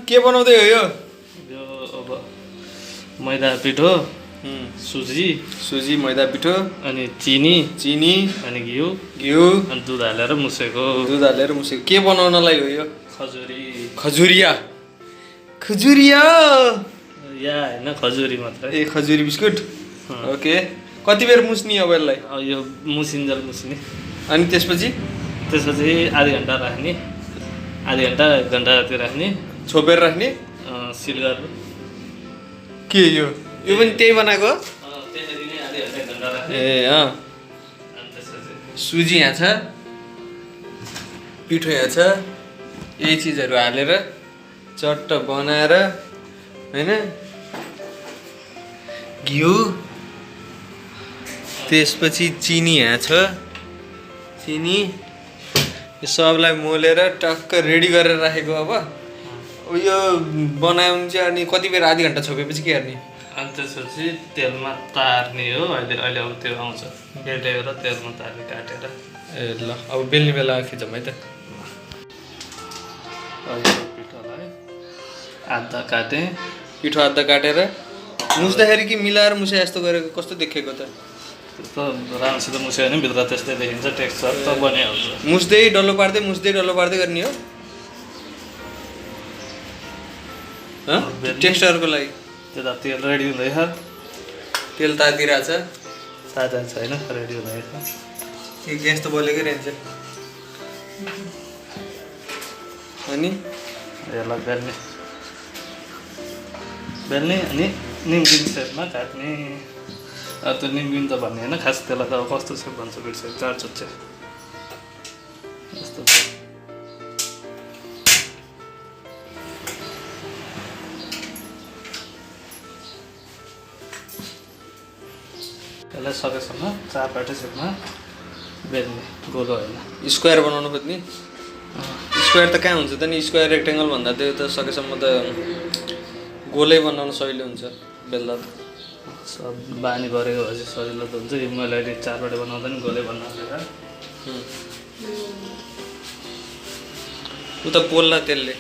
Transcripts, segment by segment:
के बनाउँदै हो यो? यो अब मैदा पिठो, सुजी मैदा पिठो अनि चिनी अनि घिउ अनि दुध हालेर मुसेको। के बनाउनलाई हो यो? खजुरिया या हैन खजुरी मात्रै। ए खजुरी बिस्कुट। ओके कति बेर मुस्नी अब यसलाई? यो मुसिन्जल मुस्ने अनि त्यसपछि आधी घन्टा राख्ने, आधी घन्टा 1 घन्टा जति राख्ने, छोपेर राख्ने। सिल गरेर के यो पनि त्यही बनाएको? त्यसरी नै आधी घन्टा 1 घन्टा राख्ने। ए अँ अनि त्यसपछि सुजी यहाँ छ, पिठो यहाँ छ, यही चिजहरू हालेर चट्ट बनाएर हैन, घिउ, त्यसपछि चिनी यहाँ छ, चिनी यो सबलाई मोलेर टक्क रेडी गरेर राखेको। अब यो बनाउनु चाहिँ अनि कति बेर आधी घन्टा छोपेपछि के गर्ने? अनि त्यसपछि तेलमा तार्ने हो। अहिले अब त्यो आउँछ बेलेर तेलमा तार्ने काटेर। ए ल अब बेल्ने बेला खिचौँ है त। पिठोलाई आधा काटेँ, पिठो आधा काटेर मुस्दाखेरि कि मिलाएर मुसे यस्तो गरेको कस्तो देखेको त? त्यस्तो राम्रोसित मुस्यो भने भित्र त्यस्तै देखिन्छ, टेक्सचर त बनिहाल्छ। मुस्दै डल्लो पार्दै गर्ने हो टेक्सचरको लागि। त्यता तेल रेडी हुँदैछ, तेल तातिरहेछ, ताजा छैन रेडी हुँदैछ। ए ग्यास त बलेकै रहन्छ। अनि यसलाई बेल्ने अनि निम्किन सेपमा काट्ने। त्यो निम्किन त भन्ने होइन, खास त्यसलाई त अब कस्तो सेप भन्छ बिर्सेको, 4 चुच्चे यस्तो। त्यसलाई सकेसम्म 4 पाटे सेपमा बेल्ने, गोलो होइन। स्क्वायर बनाउनु खोज्ने? स्क्वायर त कहाँ हुन्छ त नि? स्क्वायर रेक्टेङ्गल भन्दा त्यो त सकेसम्म त गोलै बनाउन सजिलो हुन्छ बेल्दा त। सब बानी गरेको भएपछि सजिलो त हुन्छ। मैले अहिले 4 पाटे बनाउँदा नि गोलै बनाउँदा उता पोल्ला तेलले।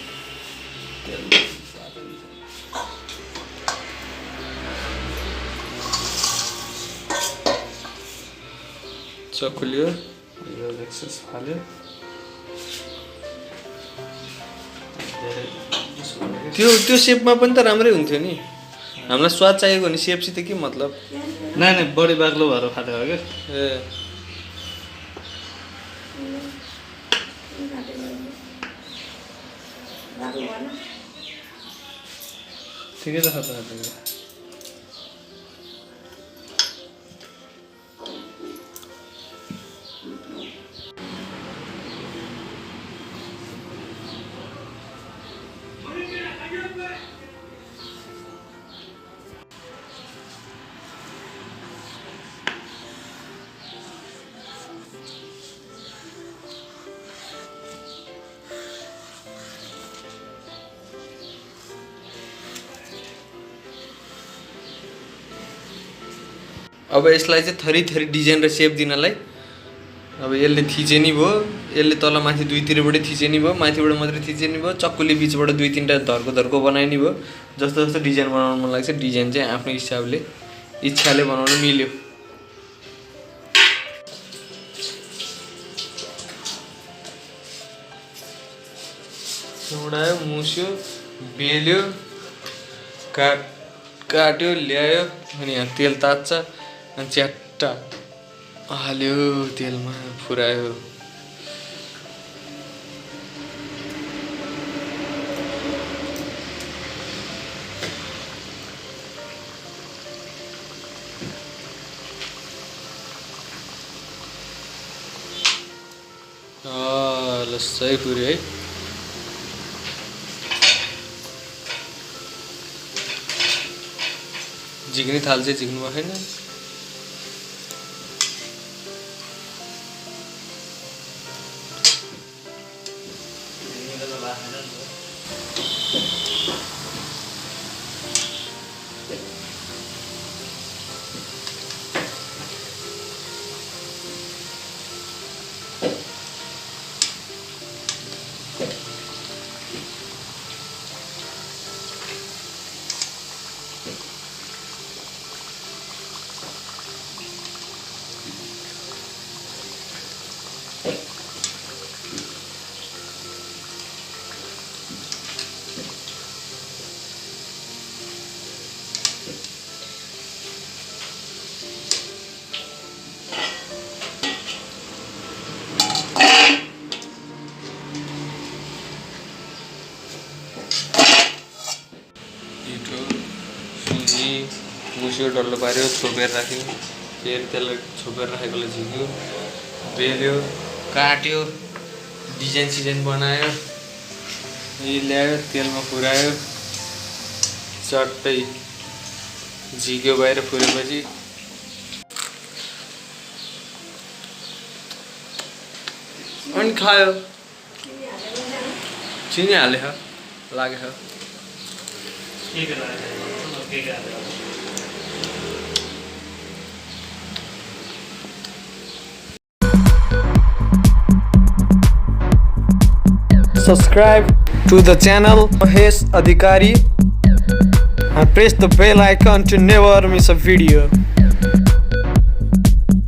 चकुलियो यो एक्सेस फाल्यो। त्यो सेपमा पनि त राम्रै हुन्थ्यो नि। हामीलाई स्वाद चाहिएको नि, सेपसित के मतलब? नै बढी बाक्लो भएर फालेको हो क्या। ए ठिकै छ त। अब यसलाई चाहिँ थरी थरी डिजाइन र सेप दिनलाई अब यसले थिचेनी भयो, यसले तल माथि दुईतिरबाटै थिचेनी भयो, माथिबाट मात्रै थिचेनी भयो, चक्कुले बिचबाट 2-3टा धर्को बनाइनी भयो। जस्तो जस्तो डिजाइन बनाउन मन लाग्छ डिजाइन चाहिँ आफ्नो हिसाबले इच्छाले बनाउन मिल्यो। उडायो, मुस्यो, बेल्यो, काट्यो, ल्यायो, अनि यहाँ तेल तात्छ, अनि च्याट्टा हाल्यो तेलमा, फुरायो। ल सही पुऱ्यो है। झिक्ने थाल चाहिँ झिक्नु भएन। पिठो सुजी मुस्यो डल्लो पाऱ्यो छोपेर राख्यो फेरि त्यसलाई छोपेर राखेकोलाई झिक्यो बेल्यो काट्यो डिजाइन सिजाइन बनायो यही ल्यायो तेलमा फुरायो चट्टै झिक्यो बाहिर फुरेपछि अनि खायो चिनी हालेछ लागेछ Subscribe to the channel Mahesh Adhikari and press the bell icon to never miss a video.